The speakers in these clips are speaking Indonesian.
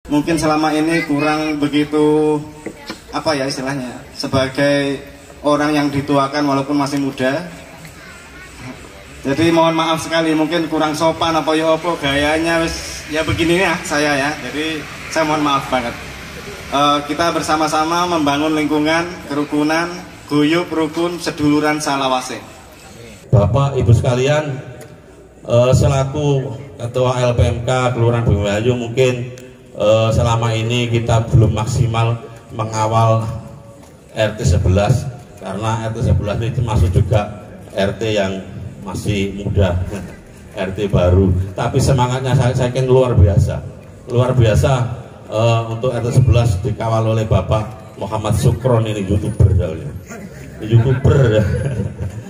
mungkin selama ini kurang begitu apa ya istilahnya, sebagai orang yang dituakan walaupun masih muda. Jadi mohon maaf sekali, mungkin kurang sopan apa ya apa gayanya ya begini ya saya ya. Jadi saya mohon maaf banget. Kita bersama-sama membangun lingkungan kerukunan, guyub rukun seduluran salawase. Bapak Ibu sekalian, selaku Ketua LPMK Kelurahan Bumi Ayu, mungkin selama ini kita belum maksimal mengawal RT 11 karena RT 11 ini termasuk juga RT yang masih muda, RT baru. Tapi semangatnya saya kira luar biasa untuk RT 11 dikawal oleh Bapak Muhammad Sukron, ini YouTuber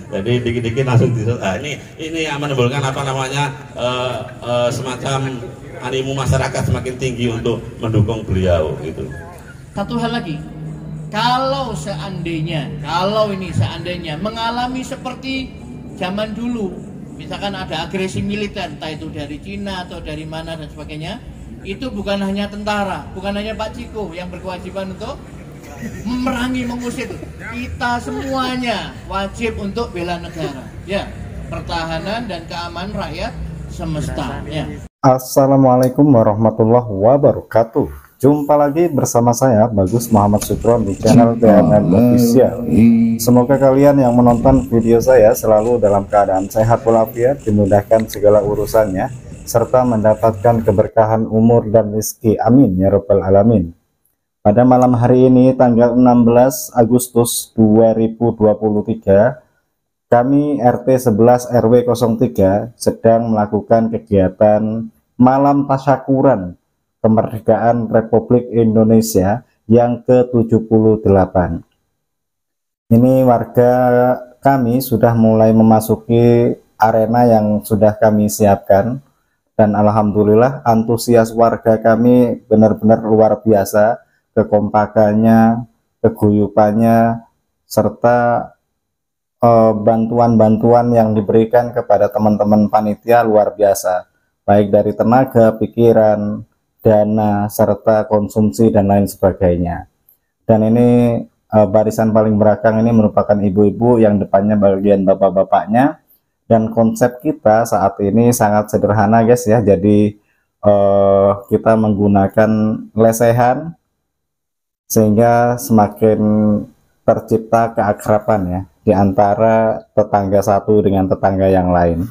jadi dikit-dikit langsung ini yang menimbulkan apa namanya semacam animu masyarakat semakin tinggi untuk mendukung beliau gitu. Satu hal lagi, kalau ini seandainya mengalami seperti zaman dulu, misalkan ada agresi militer, entah itu dari Cina atau dari mana dan sebagainya, itu bukan hanya tentara, bukan hanya Pak Ciko yang berkewajiban untuk memerangi, mengusir. Kita semuanya wajib untuk bela negara, ya, pertahanan dan keamanan rakyat semesta. Ya. Assalamualaikum warahmatullahi wabarakatuh. Jumpa lagi bersama saya Bagus Muhammad Sukron di channel TNN Official. Semoga kalian yang menonton video saya selalu dalam keadaan sehat walafiat, dimudahkan segala urusannya, serta mendapatkan keberkahan umur dan rezeki. Amin ya rabbal alamin. Pada malam hari ini tanggal 16 Agustus 2023, kami RT 11 RW 03 sedang melakukan kegiatan malam tasyakuran kemerdekaan Republik Indonesia yang ke-78. Ini warga kami sudah mulai memasuki arena yang sudah kami siapkan, dan alhamdulillah antusias warga kami benar-benar luar biasa, kekompakannya, keguyupannya, serta bantuan-bantuan yang diberikan kepada teman-teman panitia luar biasa, baik dari tenaga, pikiran, dana, serta konsumsi dan lain sebagainya. Dan ini barisan paling belakang ini merupakan ibu-ibu, yang depannya bagian bapak-bapaknya. Dan konsep kita saat ini sangat sederhana guys ya, jadi kita menggunakan lesehan sehingga semakin tercipta keakraban ya di antara tetangga satu dengan tetangga yang lain.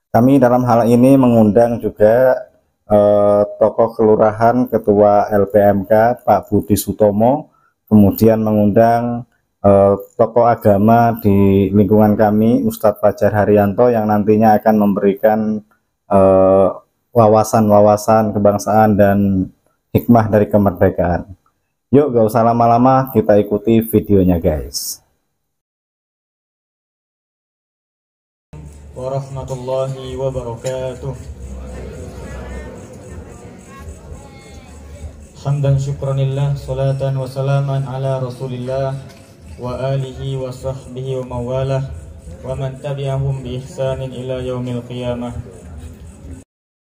Kami dalam hal ini mengundang juga tokoh kelurahan, ketua LPMK Pak Budi Sutomo, kemudian mengundang tokoh agama di lingkungan kami Ustadz Fajar Haryanto, yang nantinya akan memberikan wawasan-wawasan kebangsaan dan hikmah dari kemerdekaan. Yuk gak usah lama-lama, kita ikuti videonya guys. Warahmatullahi wabarakatuh. Hamdan syukranillah, salatan wa salaman ala rasulillah wa alihi wa sahbihi wa mawalah wa man tabi'ahum bi ihsanin ila yaumil qiyamah.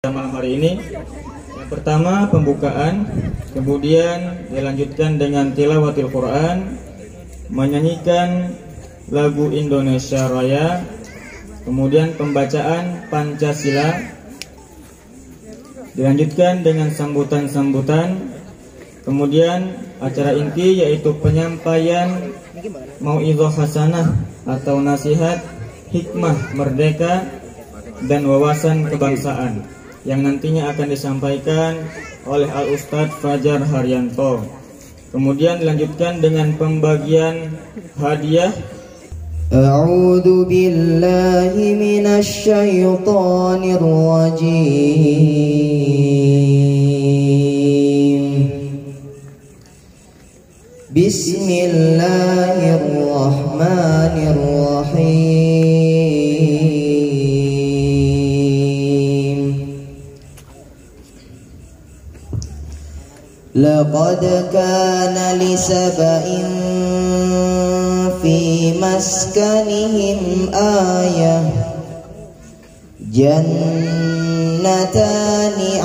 Malam hari ini yang pertama pembukaan, kemudian dilanjutkan dengan tilawatil Quran, menyanyikan lagu Indonesia Raya, kemudian pembacaan Pancasila, dilanjutkan dengan sambutan-sambutan, kemudian acara inti yaitu penyampaian mau'izah hasanah atau nasihat hikmah merdeka dan wawasan kebangsaan yang nantinya akan disampaikan oleh Al-Ustadz Fajar Haryanto. Kemudian dilanjutkan dengan pembagian hadiah. A'udzu billahi minasy syaithanir rajim. Bismillahirrahmanirrahim. Laqad kana li sab'in fi maskanihim ayah jannatani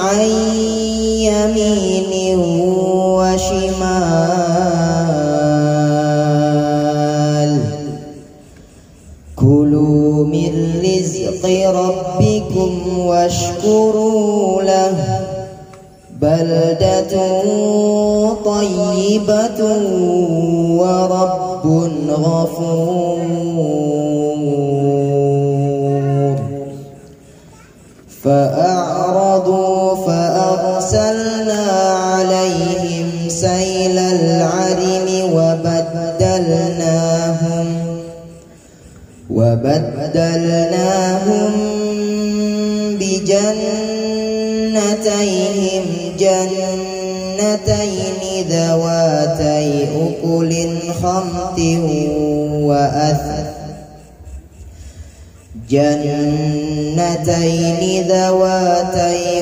'an يمين وشمال كلوا من رزق ربكم واشكروا له بلدة طيبة ورب غفور فأعرضوا فأرسلنا عليهم سيل العرم وبدلناهم بجنتيهم جنتين ذواتي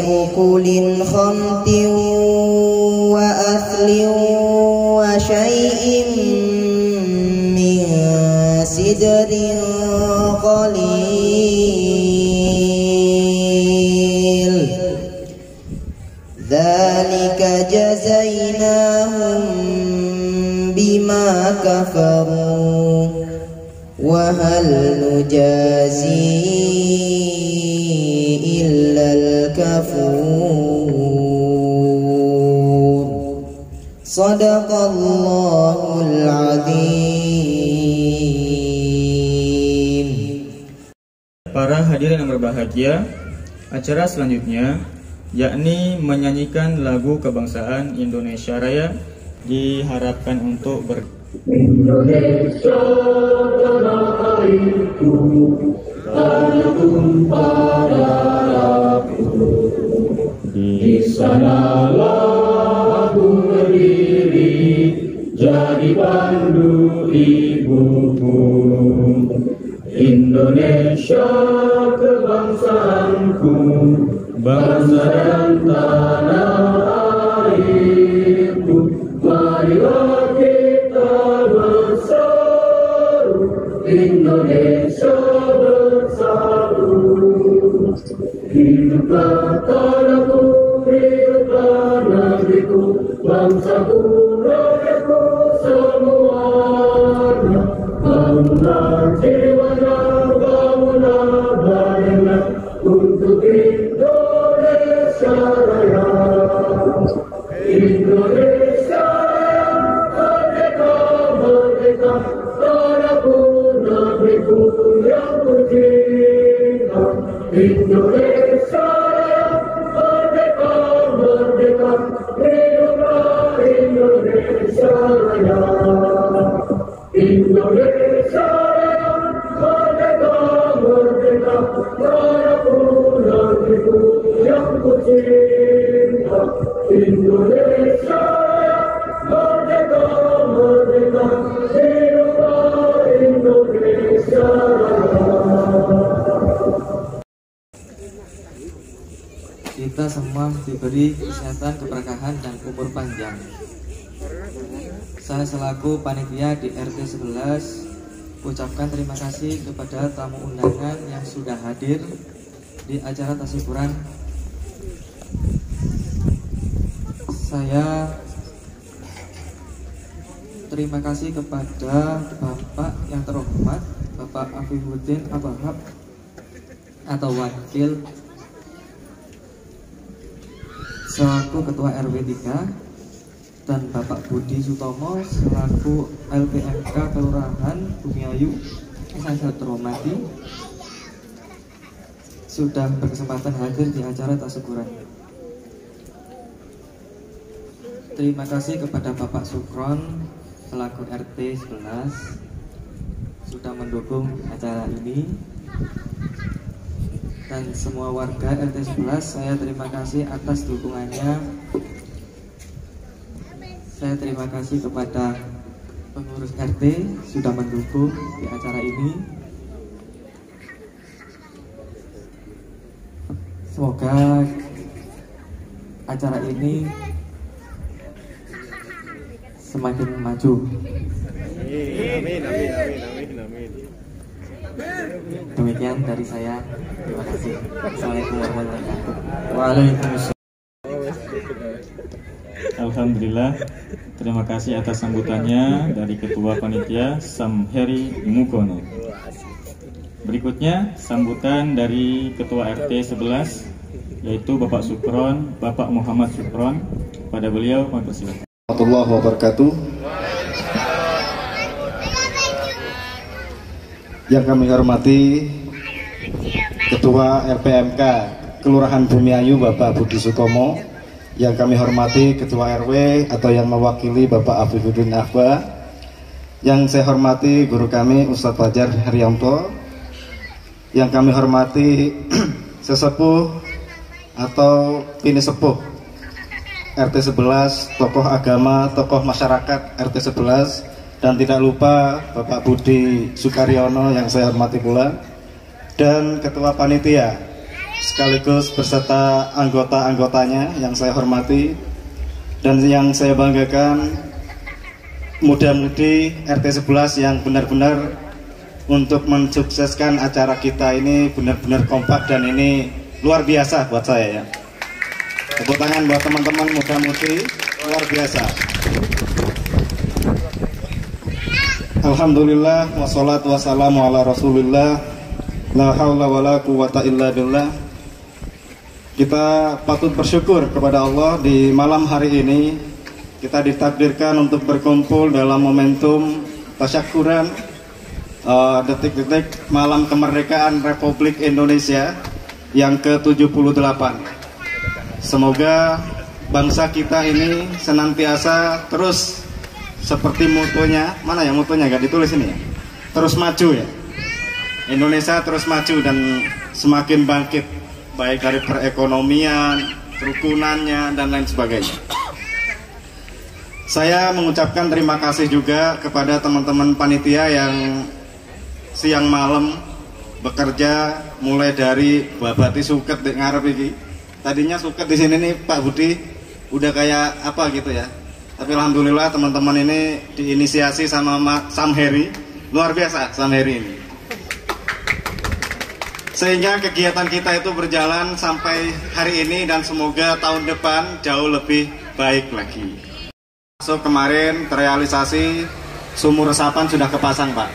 أكل خمط وأثل وشيء من سدر قليل ذلك جزيناهم بما كفروا وهل نجازي إلا الكفور صدق الله العظيم. Para hadirin yang berbahagia, acara selanjutnya yakni menyanyikan lagu kebangsaan Indonesia Raya diharapkan untuk Indonesia tanah airku, tanah tumpah darahku. Di sanalah aku berdiri, jadi pandu ibuku. Indonesia kebangsaanku, bangsa dan tanah airku. Marilah kita bersatu, Indonesia bersatu. Hiduplah tanahku, hiduplah negeriku, bangsaku, rakyatku semuanya. Bangunlah jiwanya, bangunlah badannya untuk Indonesia Raya. Indonesia merdeka, merdeka, tanahku, negeriku yang kucinta. Indonesia merdeka, merdeka, hiduplah Indonesia Raya. Indonesia merdeka, merdeka, tanahku, negeriku yang kucinta. Indonesia merdeka, merdeka, hiduplah Indonesia Raya. Kita semua diberi kesehatan, keberkahan, dan umur panjang. Saya selaku panitia di RT 11 ucapkan terima kasih kepada tamu undangan yang sudah hadir di acara tasyakuran. Saya terima kasih kepada Bapak yang terhormat Bapak Afifuddin Abahab atau Wakil selaku Ketua RW 3 dan Bapak Budi Sutomo selaku LPMK Kelurahan Bumiayu yang saya terhormati sudah berkesempatan hadir di acara tasyakuran. Terima kasih kepada Bapak Sukron selaku RT 11 sudah mendukung acara ini, dan semua warga RT 11 saya terima kasih atas dukungannya. Saya terima kasih kepada pengurus RT sudah mendukung di acara ini. Semoga acara ini semakin maju. Amin, amin, amin, amin, amin. Demikian dari saya. Terima kasih. Assalamualaikum warahmatullahi wabarakatuh. Waalaikumsalam. Alhamdulillah, terima kasih atas sambutannya dari Ketua Panitia Samheri Mugono. Berikutnya sambutan dari Ketua RT 11 yaitu Bapak Sukron, Bapak Muhammad Sukron. Pada beliau kami persilakan. Warahmatullahi wabarakatuh. Yang kami hormati Ketua RPMK Kelurahan Bumiayu Bapak Budi Sutomo, yang kami hormati Ketua RW atau yang mewakili Bapak Afifuddin Akbar, yang saya hormati guru kami Ustadz Fajar Haryanto, yang kami hormati sesepuh atau pini sepuh RT 11, tokoh agama, tokoh masyarakat RT 11, dan tidak lupa Bapak Budi Sukaryono yang saya hormati pula, dan Ketua Panitia sekaligus beserta anggota-anggotanya yang saya hormati dan yang saya banggakan, muda-mudi RT 11 yang benar-benar untuk mensukseskan acara kita ini benar-benar kompak dan ini luar biasa buat saya ya. Tepuk tangan buat teman-teman muda-mudi, luar biasa. Alhamdulillah, wassalatu wassalamu ala rasulillah, la haula wa la quwata illa billah. Kita patut bersyukur kepada Allah di malam hari ini kita ditakdirkan untuk berkumpul dalam momentum tasyakuran detik-detik malam kemerdekaan Republik Indonesia yang ke-78. Semoga bangsa kita ini senantiasa terus seperti mutunya, mana ya mutunya, gak ditulis ini ya, terus maju ya. Indonesia terus maju dan semakin bangkit, baik dari perekonomian, kerukunannya, dan lain sebagainya. Saya mengucapkan terima kasih juga kepada teman-teman panitia yang siang malam bekerja mulai dari babati suket di ngarep ini. Tadinya suket di sini nih Pak Budi udah kayak apa gitu ya. Tapi alhamdulillah teman-teman ini diinisiasi sama Samheri, luar biasa Samheri ini. Sehingga kegiatan kita itu berjalan sampai hari ini dan semoga tahun depan jauh lebih baik lagi. So, kemarin terrealisasi sumur resapan sudah kepasang Pak.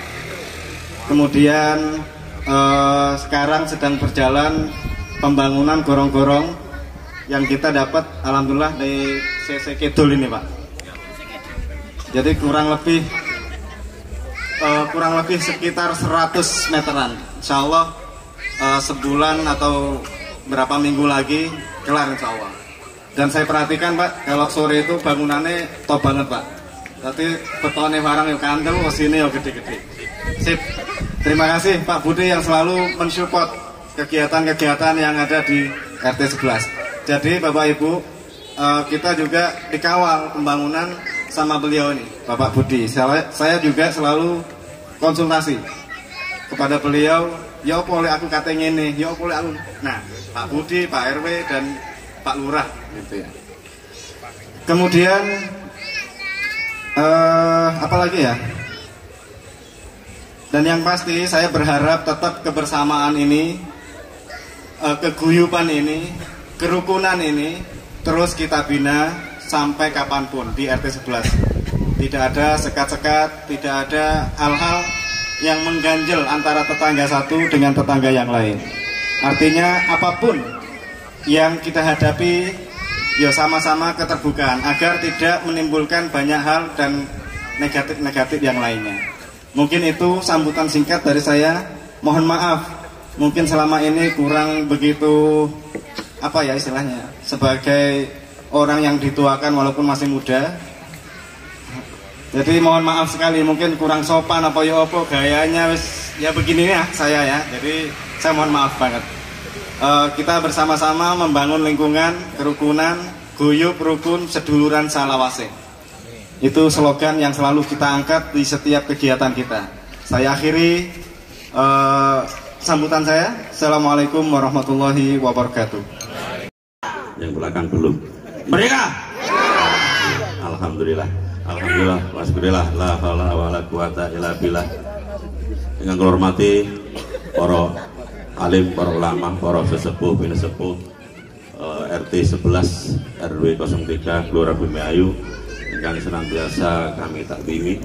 Kemudian sekarang sedang berjalan pembangunan gorong-gorong yang kita dapat alhamdulillah dari CC Kidul ini Pak. Jadi kurang lebih sekitar 100 meteran. Insya Allah sebulan atau berapa minggu lagi kelar insya Allah. Dan saya perhatikan Pak, kalau sore itu bangunannya top banget Pak. Tapi betonnya barang yang kandel, sini yang gede-gede. Sip. Terima kasih Pak Budi yang selalu mensupport kegiatan-kegiatan yang ada di RT 11. Jadi Bapak Ibu, kita juga dikawal pembangunan sama beliau ini, Bapak Budi. Saya juga selalu konsultasi kepada beliau. Ya boleh aku katanya ini, ya boleh aku. Nah, Pak Budi, Pak RW dan Pak Lurah gitu ya. Kemudian apa lagi ya? Dan yang pasti saya berharap tetap kebersamaan ini, keguyuban ini, kerukunan ini terus kita bina sampai kapanpun di RT 11. Tidak ada sekat-sekat, tidak ada hal-hal yang mengganjel antara tetangga satu dengan tetangga yang lain. Artinya apapun yang kita hadapi, ya sama-sama keterbukaan agar tidak menimbulkan banyak hal dan negatif-negatif yang lainnya. Mungkin itu sambutan singkat dari saya. Mohon maaf, mungkin selama ini kurang begitu apa ya istilahnya, sebagai orang yang dituakan walaupun masih muda. Jadi mohon maaf sekali, mungkin kurang sopan apa ya apa gayanya ya begini ya saya ya. Jadi saya mohon maaf banget. Kita bersama-sama membangun lingkungan, kerukunan, guyub, rukun, seduluran, salawase. Itu slogan yang selalu kita angkat di setiap kegiatan kita. Saya akhiri sambutan saya. Assalamualaikum warahmatullahi wabarakatuh. Yang belakang belum. Mereka. Alhamdulillah. Alhamdulillah, wasbillah, la haula wala quwata illa billah. Dengan kehormati para alim, para ulama, para sesepuh, bini sepuh RT 11 RW 03 Kelurahan Bumi Ayu yang senantiasa kami takdimi.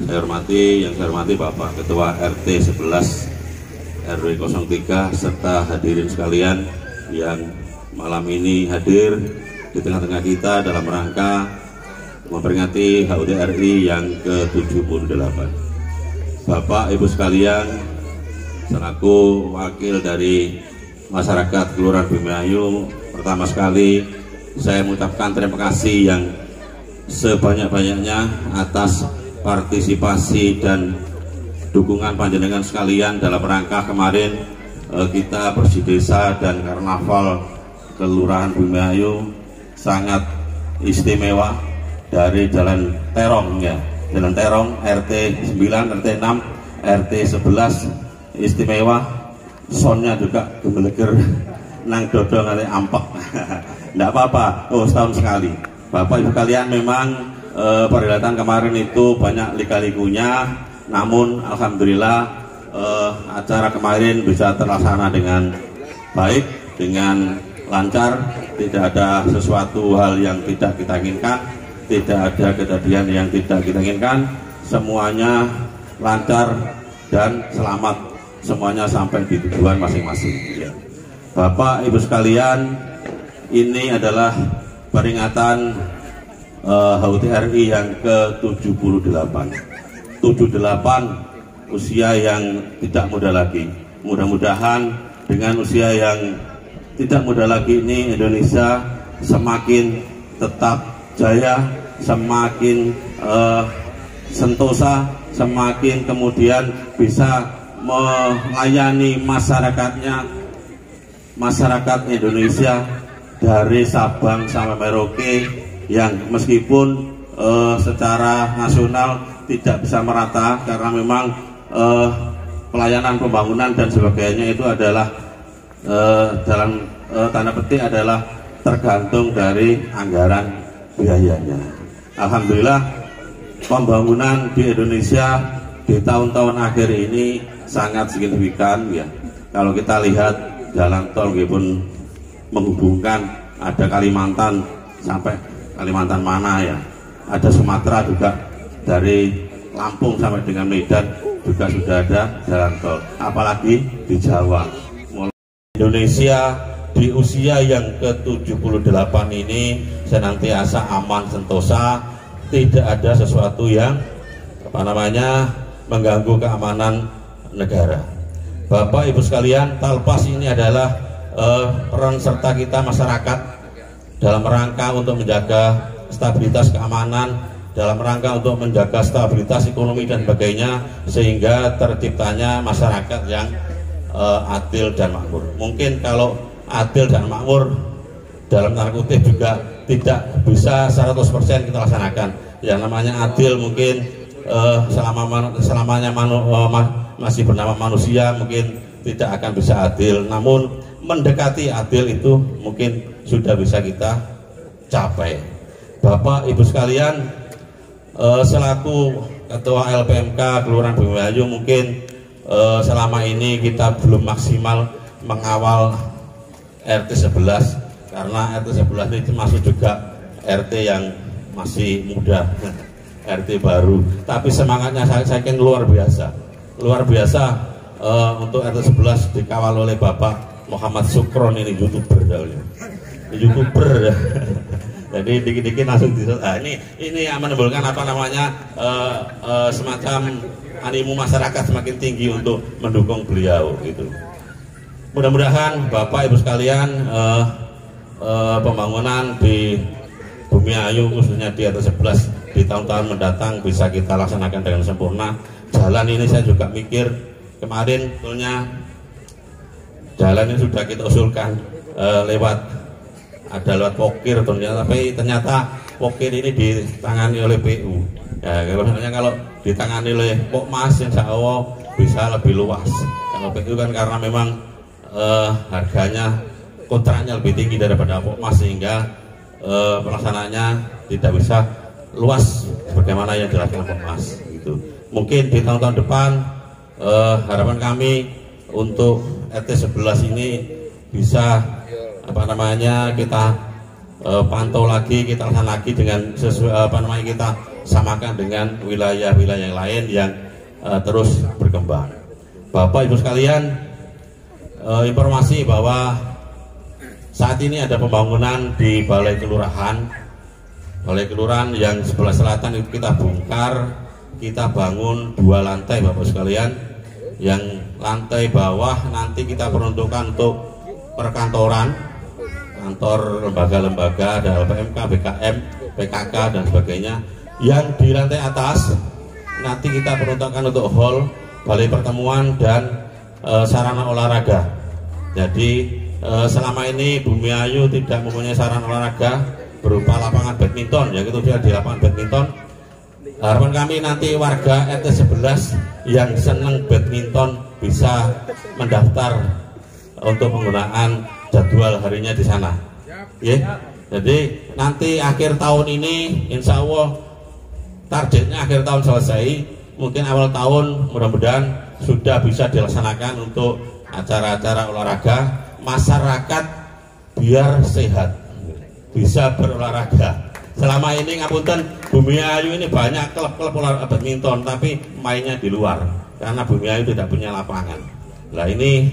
Yang saya hormati Bapak Ketua RT 11 RW 03 serta hadirin sekalian yang malam ini hadir di tengah-tengah kita dalam rangka memperingati HUT RI yang ke-78. Bapak Ibu sekalian, selaku wakil dari masyarakat Kelurahan Bumi Ayu, pertama sekali saya mengucapkan terima kasih yang sebanyak-banyaknya atas partisipasi dan dukungan panjenengan sekalian dalam rangka kemarin kita bersih desa dan karnaval Kelurahan Bumi Ayu sangat istimewa dari Jalan Terong ya, Jalan Terong RT 9, RT 6, RT 11 istimewa, soundnya juga gemeleger nang dodong nanti ampak. Nggak apa-apa, setahun sekali. Bapak Ibu kalian, memang perhelatan kemarin itu banyak lika-likunya, namun alhamdulillah acara kemarin bisa terlaksana dengan baik, dengan lancar, tidak ada sesuatu hal yang tidak kita inginkan, tidak ada kejadian yang tidak kita inginkan, semuanya lancar dan selamat, semuanya sampai di tujuan masing-masing. Bapak Ibu sekalian, ini adalah peringatan HUT RI yang ke-78. 78 usia yang tidak muda lagi. Mudah-mudahan dengan usia yang tidak muda lagi ini Indonesia semakin tetap jaya, semakin sentosa, semakin kemudian bisa melayani masyarakatnya, masyarakat Indonesia dari Sabang sampai Merauke yang meskipun secara nasional tidak bisa merata karena memang pelayanan pembangunan dan sebagainya itu adalah dalam tanda petik adalah tergantung dari anggaran biayanya. Alhamdulillah pembangunan di Indonesia di tahun-tahun akhir ini sangat signifikan ya. Kalau kita lihat jalan tol pun menghubungkan ada Kalimantan sampai Kalimantan mana ya, ada Sumatera juga, dari Lampung sampai dengan Medan juga sudah ada jalan tol, apalagi di Jawa. Indonesia di usia yang ke-78 ini senantiasa aman sentosa, tidak ada sesuatu yang mengganggu keamanan negara. Bapak Ibu sekalian, Talpas ini adalah peran serta kita masyarakat dalam rangka untuk menjaga stabilitas keamanan, dalam rangka untuk menjaga stabilitas ekonomi dan sebagainya, sehingga terciptanya masyarakat yang adil dan makmur. Mungkin kalau adil dan makmur dalam tanda kutip juga tidak bisa 100% kita laksanakan. Yang namanya adil mungkin selamanya masih bernama manusia mungkin tidak akan bisa adil, namun mendekati adil itu mungkin sudah bisa kita capai. Bapak Ibu sekalian, selaku Ketua LPMK Kelurahan Bumi Ayu, mungkin selama ini kita belum maksimal mengawal RT 11 karena RT 11 itu masuk juga RT yang masih muda, RT baru, tapi semangatnya saya kira luar biasa untuk RT 11 dikawal oleh Bapak Muhammad Sukron, ini YouTuber YouTuber jadi dikit-dikit langsung ini yang menimbulkan semacam animo masyarakat semakin tinggi untuk mendukung beliau gitu. Mudah-mudahan Bapak Ibu sekalian pembangunan di Bumi Ayu khususnya di RT 11 di tahun-tahun mendatang bisa kita laksanakan dengan sempurna. Jalan ini saya juga mikir kemarin sebetulnya jalan ini sudah kita usulkan lewat pokir tapi ternyata pokir ini ditangani oleh PU ya. Kalau ditangani oleh Pokmas insya Allah bisa lebih luas. Kalau PU kan karena memang harganya kontraknya lebih tinggi daripada Pokmas sehingga pelaksanaannya tidak bisa luas sebagaimana yang dilakukan Pokmas gitu. Mungkin di tahun-tahun depan harapan kami untuk RT 11 ini bisa kita pantau lagi, kita laksanakan lagi dengan sesuai kita samakan dengan wilayah-wilayah yang lain yang terus berkembang. Bapak Ibu sekalian, informasi bahwa saat ini ada pembangunan di Balai Kelurahan yang sebelah selatan itu kita bongkar, kita bangun 2 lantai Bapak sekalian. Yang lantai bawah nanti kita peruntukkan untuk perkantoran, kantor lembaga-lembaga, ada LPMK, BKM, PKK dan sebagainya. Yang di lantai atas nanti kita peruntukkan untuk hall, balai pertemuan dan sarana olahraga. Jadi selama ini Bumi Ayu tidak mempunyai sarana olahraga berupa lapangan badminton, ya itu dia di lapangan badminton. Harapan kami nanti warga RT 11 yang senang badminton bisa mendaftar untuk penggunaan jadwal harinya di sana. Ya. Jadi nanti akhir tahun ini insya Allah targetnya akhir tahun selesai, mungkin awal tahun mudah-mudahan sudah bisa dilaksanakan untuk acara-acara olahraga masyarakat biar sehat, bisa berolahraga. Selama ini ngapunten Bumi Ayu ini banyak klub-klub olahraga badminton tapi mainnya di luar karena Bumi Ayu tidak punya lapangan. Nah ini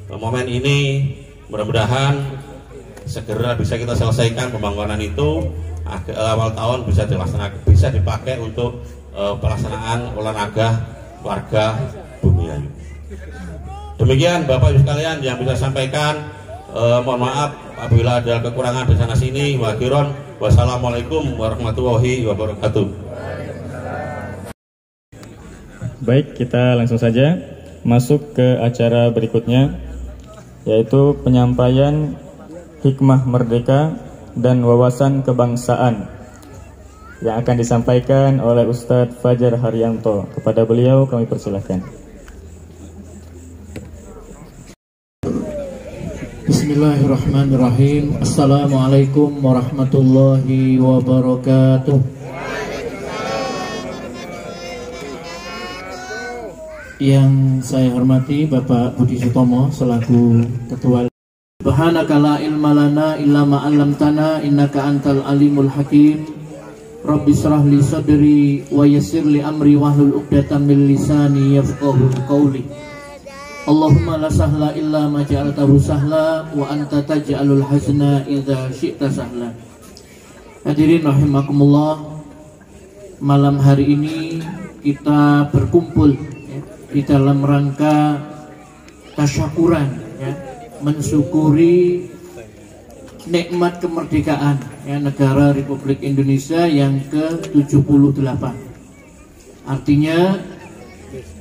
momen ini mudah-mudahan segera bisa kita selesaikan pembangunan itu, awal tahun bisa dilaksanakan, bisa dipakai untuk pelaksanaan olahraga warga Bumi Ayu. Demikian Bapak Ibu sekalian yang bisa sampaikan. Mohon maaf apabila ada kekurangan di sana sini. Wassalamualaikum warahmatullahi wabarakatuh. Baik, kita langsung saja masuk ke acara berikutnya, yaitu penyampaian hikmah merdeka dan wawasan kebangsaan yang akan disampaikan oleh Ustadz Fajar Haryanto. Kepada beliau kami persilahkan. Bismillahirrahmanirrahim. Assalamualaikum warahmatullahi wabarakatuh. Yang saya hormati Bapak Budi Sutomo selaku Ketua. Subhanaka la ilma lana illa ma 'allamtana innaka antal alimul hakim. Rabbi shrah li sadri wa yassir li amri wahlul 'uqdatam min lisani yafqahu qawli. Allahumma la sahla illa ma ja'altahu sahla wa anta taj'alul hazna idza syi'ta sahla. Hadirin rahimakumullah, malam hari ini kita berkumpul ya, di dalam rangka tasyakuran ya, mensyukuri nikmat kemerdekaan ya, negara Republik Indonesia yang ke-78. Artinya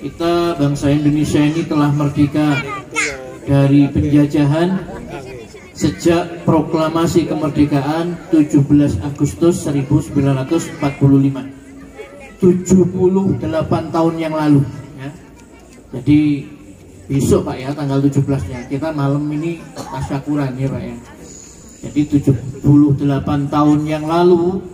kita bangsa Indonesia ini telah merdeka dari penjajahan sejak proklamasi kemerdekaan 17 Agustus 1945, 78 tahun yang lalu ya. Jadi besok Pak ya, tanggal 17-nya kita malam ini tasyakuran ya Pak ya. Jadi 78 tahun yang lalu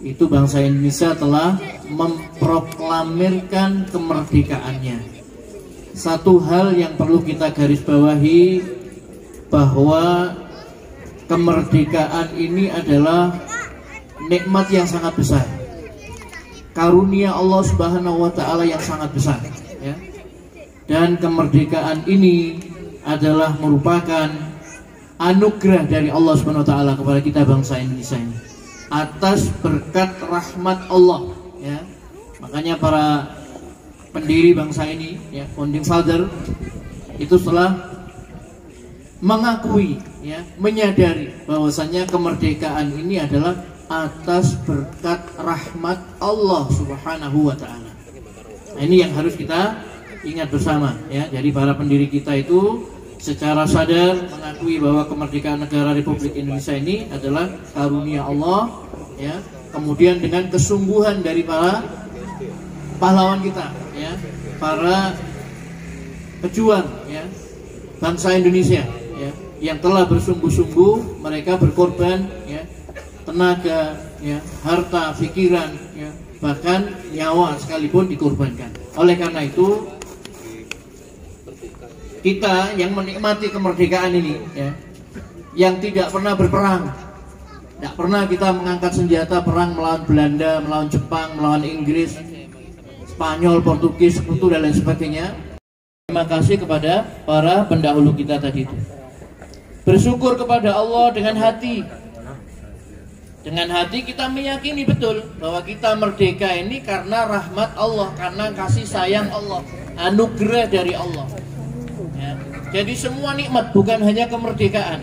itu bangsa Indonesia telah memproklamirkan kemerdekaannya. Satu hal yang perlu kita garis bawahi, bahwa kemerdekaan ini adalah nikmat yang sangat besar, karunia Allah Subhanahu wa Ta'ala yang sangat besar ya. Dan kemerdekaan ini adalah merupakan anugerah dari Allah Subhanahu wa Ta'ala kepada kita bangsa Indonesia ini, atas berkat rahmat Allah ya. Makanya para pendiri bangsa ini ya, founding father itu telah mengakui ya, menyadari bahwasanya kemerdekaan ini adalah atas berkat rahmat Allah Subhanahu wa Ta'ala. Nah, ini yang harus kita ingat bersama ya. Jadi para pendiri kita itu secara sadar mengakui bahwa kemerdekaan negara Republik Indonesia ini adalah karunia Allah ya. Kemudian dengan kesungguhan dari para pahlawan kita ya, para pejuang ya, bangsa Indonesia ya, yang telah bersungguh-sungguh, mereka berkorban ya, tenaga ya, harta, pikiran ya, bahkan nyawa sekalipun dikorbankan. Oleh karena itu kita yang menikmati kemerdekaan ini ya, yang tidak pernah berperang. Tidak pernah kita mengangkat senjata perang melawan Belanda, melawan Jepang, melawan Inggris, Spanyol, Portugis, Sekutu dan lain sebagainya. Terima kasih kepada para pendahulu kita tadi itu. Bersyukur kepada Allah dengan hati. Dengan hati kita meyakini betul bahwa kita merdeka ini karena rahmat Allah, karena kasih sayang Allah, anugerah dari Allah. Ya. Jadi semua nikmat, bukan hanya kemerdekaan.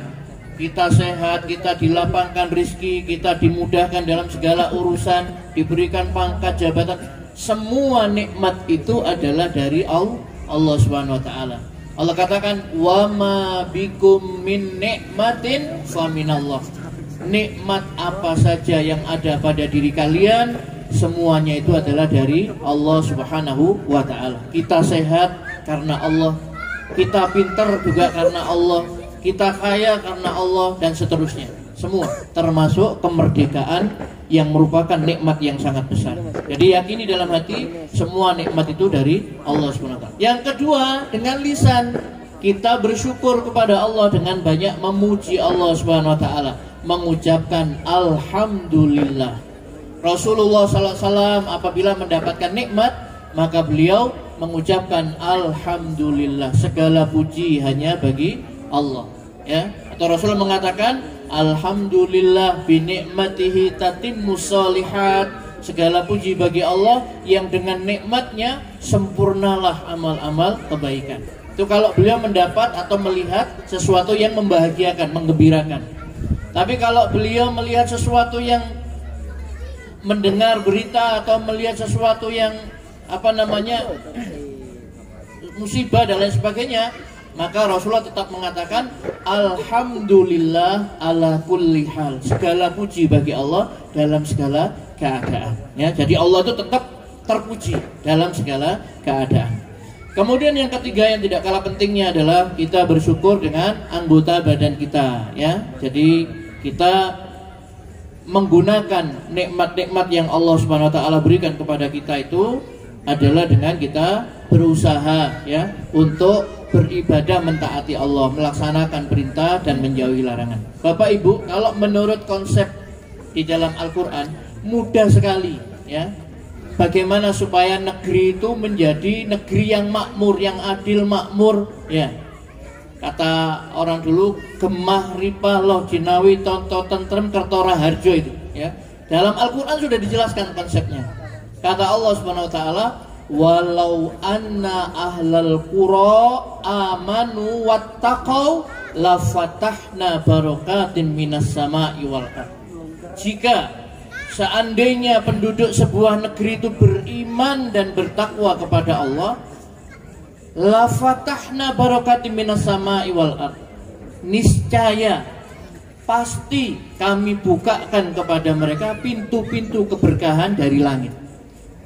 Kita sehat, kita dilapangkan rezeki, kita dimudahkan dalam segala urusan, diberikan pangkat, jabatan. Semua nikmat itu adalah dari Allah Subhanahu wa taala. Allah katakan, "Wa ma bikum min nikmatin fa minallah." Nikmat apa saja yang ada pada diri kalian, semuanya itu adalah dari Allah Subhanahu wa taala. Kita sehat karena Allah, kita pintar juga karena Allah, kita kaya karena Allah, dan seterusnya. Semua termasuk kemerdekaan yang merupakan nikmat yang sangat besar. Jadi yakini dalam hati semua nikmat itu dari Allah Subhanahu wa taala. Yang kedua, dengan lisan kita bersyukur kepada Allah dengan banyak memuji Allah Subhanahu wa taala, mengucapkan alhamdulillah. Rasulullah SAW apabila mendapatkan nikmat, maka beliau mengucapkan alhamdulillah, segala puji hanya bagi Allah, ya. Atau Rasul mengatakan alhamdulillah bi ni'matihi tatimmus shalihat, segala puji bagi Allah yang dengan nikmatnya sempurnalah amal-amal kebaikan. Itu kalau beliau mendapat atau melihat sesuatu yang membahagiakan, menggembirakan. Tapi kalau beliau melihat sesuatu yang, mendengar berita atau melihat sesuatu yang musibah dan lain sebagainya, maka Rasulullah tetap mengatakan alhamdulillah ala kulli hal, segala puji bagi Allah dalam segala keadaan, ya. Jadi Allah itu tetap terpuji dalam segala keadaan. Kemudian yang ketiga yang tidak kalah pentingnya adalah kita bersyukur dengan anggota badan kita, ya. Jadi kita menggunakan nikmat-nikmat yang Allah Subhanahu wa taala berikan kepada kita itu adalah dengan kita berusaha, ya, untuk beribadah, mentaati Allah, melaksanakan perintah dan menjauhi larangan. Bapak Ibu, kalau menurut konsep di dalam Al-Qur'an mudah sekali, ya. Bagaimana supaya negeri itu menjadi negeri yang makmur, yang adil, makmur, ya. Kata orang dulu, gemah ripah loh jinawi tonto tentrem kertora harjo, itu, ya. Dalam Al-Qur'an sudah dijelaskan konsepnya. Kata Allah Subhanahu wa taala, walau anna ahlal qura amanu wattaqau lafatahna barakatin minas sama'i wal ardh. Jika seandainya penduduk sebuah negeri itu beriman dan bertakwa kepada Allah, la fatahna barakatim minas sama'i wal ardh, niscaya pasti kami bukakan kepada mereka pintu-pintu keberkahan dari langit.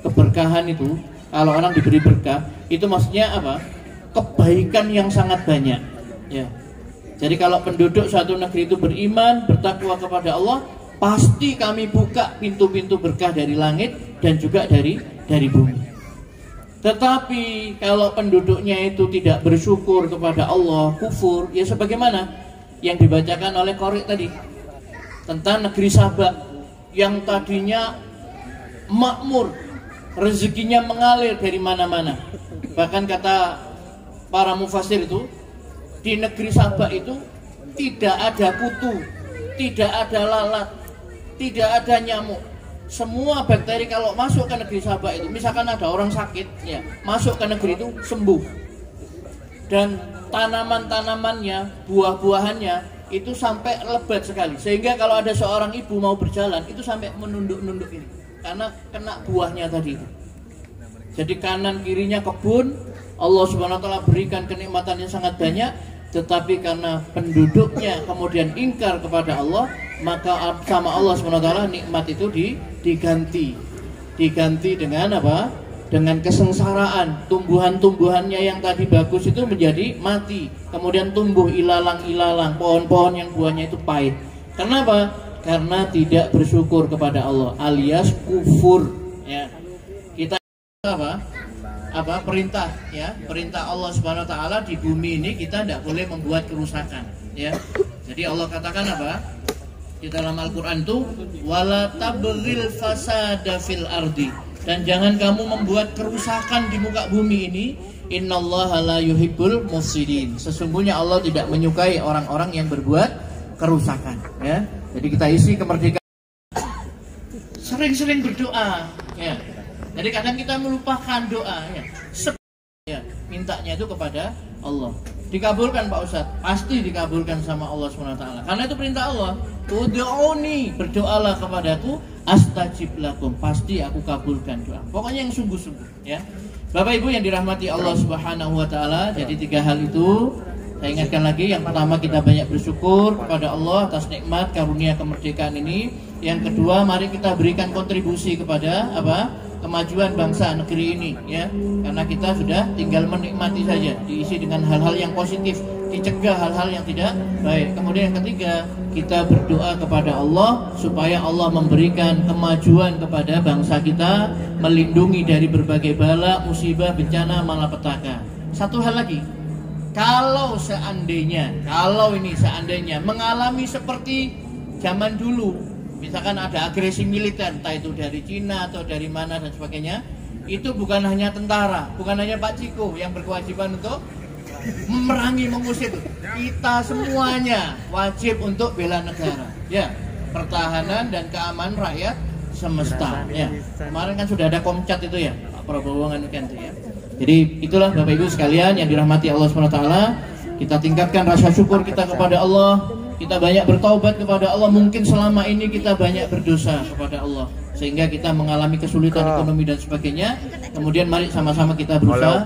Keberkahan itu, kalau orang diberi berkah, itu maksudnya apa? Kebaikan yang sangat banyak, ya. Jadi kalau penduduk suatu negeri itu beriman, bertakwa kepada Allah, pasti kami buka pintu-pintu berkah dari langit dan juga dari bumi. Tetapi kalau penduduknya itu tidak bersyukur kepada Allah, kufur, ya sebagaimana yang dibacakan oleh Qori tadi tentang negeri Sabak yang tadinya makmur, rezekinya mengalir dari mana-mana. Bahkan kata para mufasir itu, di negeri Sabak itu tidak ada kutu, tidak ada lalat, tidak ada nyamuk. Semua bakteri kalau masuk ke negeri Sabak itu, misalkan ada orang sakit, ya, masuk ke negeri itu sembuh. Dan tanaman-tanamannya, buah-buahannya itu sampai lebat sekali. Sehingga kalau ada seorang ibu mau berjalan, itu sampai menunduk-nunduk ini, karena kena buahnya tadi itu. Jadi kanan kirinya kebun, Allah Subhanahu wa taala berikan kenikmatan yang sangat banyak. Tetapi karena penduduknya kemudian ingkar kepada Allah, maka sama Allah SWT nikmat itu diganti dengan apa? Dengan kesengsaraan. Tumbuhan-tumbuhannya yang tadi bagus itu menjadi mati, kemudian tumbuh ilalang-ilalang, pohon-pohon yang buahnya itu pahit. Kenapa? Karena tidak bersyukur kepada Allah, alias kufur, ya. Kita perintah, ya, perintah Allah Subhanahu wa taala di bumi ini kita tidak boleh membuat kerusakan, ya. Jadi Allah katakan apa? Di dalam Al-Quran itu wala tabghil fasada fil ardi, dan jangan kamu membuat kerusakan di muka bumi ini. Innallaha la yuhibbul mufsidin. Sesungguhnya Allah tidak menyukai orang-orang yang berbuat kerusakan, ya. Jadi kita isi kemerdekaan, sering-sering berdoa, ya. Jadi kadang kita melupakan doa, ya. Ya, mintanya itu kepada Allah. Dikabulkan Pak Ustadz, pasti dikabulkan sama Allah SWT. Karena itu perintah Allah. Ud'uni, berdoalah kepadaku, astajib lakum, pasti aku kabulkan doa. Pokoknya yang sungguh-sungguh, ya. Bapak Ibu yang dirahmati Allah Subhanahu wa taala, jadi 3 hal itu saya ingatkan lagi. Yang pertama, kita banyak bersyukur kepada Allah atas nikmat karunia kemerdekaan ini. Yang kedua, mari kita berikan kontribusi kepada kemajuan bangsa negeri ini, ya. Karena kita sudah tinggal menikmati saja, diisi dengan hal-hal yang positif, dicegah hal-hal yang tidak baik. Kemudian yang ketiga, kita berdoa kepada Allah supaya Allah memberikan kemajuan kepada bangsa kita, melindungi dari berbagai bala, musibah, bencana, malapetaka. Satu hal lagi, kalau seandainya mengalami seperti zaman dulu, misalkan ada agresi militer, entah itu dari Cina atau dari mana dan sebagainya, itu bukan hanya tentara, bukan hanya Pak Ciko yang berkewajiban untuk memerangi, mengusir. Kita semuanya wajib untuk bela negara, ya, pertahanan dan keamanan rakyat semesta, ya. Kemarin kan sudah ada Komcat itu, ya, Pak Prabowo kan itu, ya. Jadi itulah Bapak Ibu sekalian yang dirahmati Allah SWT. Kita tingkatkan rasa syukur kita kepada Allah. Kita banyak bertaubat kepada Allah. Mungkin selama ini kita banyak berdosa kepada Allah, sehingga kita mengalami kesulitan ekonomi dan sebagainya. Kemudian mari sama-sama kita berusaha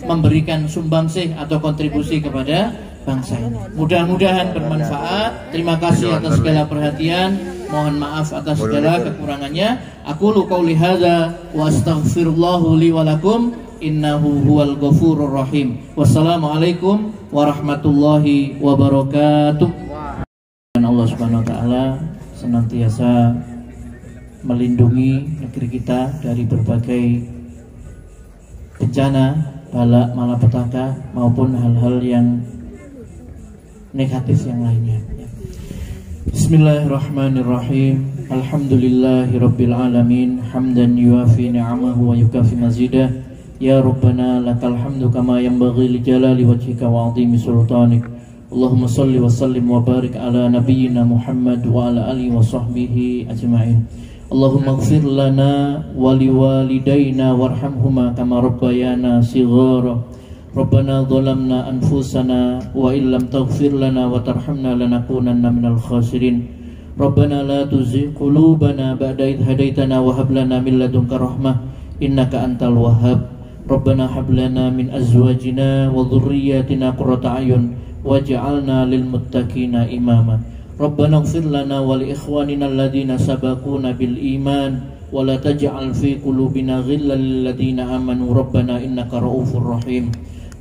memberikan sumbangsih atau kontribusi kepada bangsa ini. Mudah-mudahan bermanfaat. Terima kasih atas segala perhatian. Mohon maaf atas segala kekurangannya. Aqulu qouli hadza wa astaghfirullahu li wa lakum. Innahu huwal ghafurur rahim. Wassalamualaikum warahmatullahi wabarakatuh. Dan Allah Subhanahu wa taala senantiasa melindungi negeri kita dari berbagai bencana, bala, malapetaka maupun hal-hal yang negatif yang lainnya. Bismillahirrahmanirrahim. Alhamdulillahirabbil alamin, hamdan yuafi ni'amahu wa yukafi mazidah. Ya Rabbana lakal hamdu kama yanbaghi li jalali wajhika wa 'azimi sultanik. Allahumma salli wa sallim wa barik ala nabiyyina Muhammad wa ala alihi wa sahbihi ajma'in. Allahumma ighfir lana wa liwalidayna warhamhuma kama rabbayana shighara. Rabbana dhalamna anfusana wa illam taghfir lana wa tarhamna lanakunanna minal khasirin. Rabbana la tuzigh qulubana ba'da idh hadaitana wa hab lana min ladunka rahmah innaka antal wahhab. Rabbana hab lana min azwajina wa dhurriyyatina qurrata a'yun waj'alna lil muttaqina imama. Rabbana ighfir lana wa li ikhwanina alladhina sabaquna bil iman wa la taj'al fi qulubina ghillan lil ladzina amanu rabbana innaka ra'ufur rahim.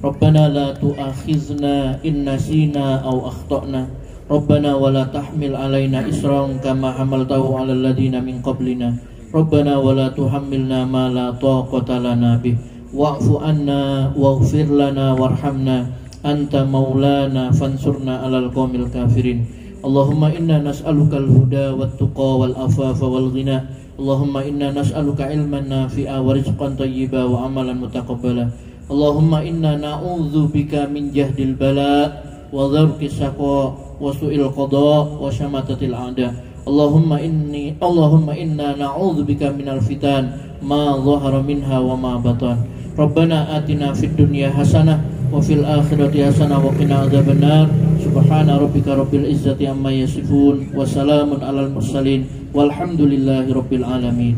Rabbana la tu'akhizna in nasina aw akhtana. Rabbana wa la tahmil alaina isran kama hamaltahu 'alal ladzina min qablina. Rabbana wa la tuhammilna ma la taqata lana bih. Wa'fu anna waghfir lana warhamna anta maulana fansurna 'alal qaumil kafirin. Allahumma inna nas'aluka al-huda wat-tuqa wal-afafa wal-ghina. Allahumma inna nas'aluka ilman nafi'a wa rizqan thayyiba wa amalan mutaqabbala. Allahumma inna na'udzubika min jahdil bala wa dharki syaqa wa su'il qada wa syamatatil a'da. Allahumma inna na'udzubika minal fitan ma dhahara minha wa ma batan. Rabbana atina fid dunya hasanah wa fil akhirati hasanah wa qina adzabannar. Subhana rabbika rabbil izzati amma yasifun wa salamun alal mursalin walhamdulillahi rabbil alamin.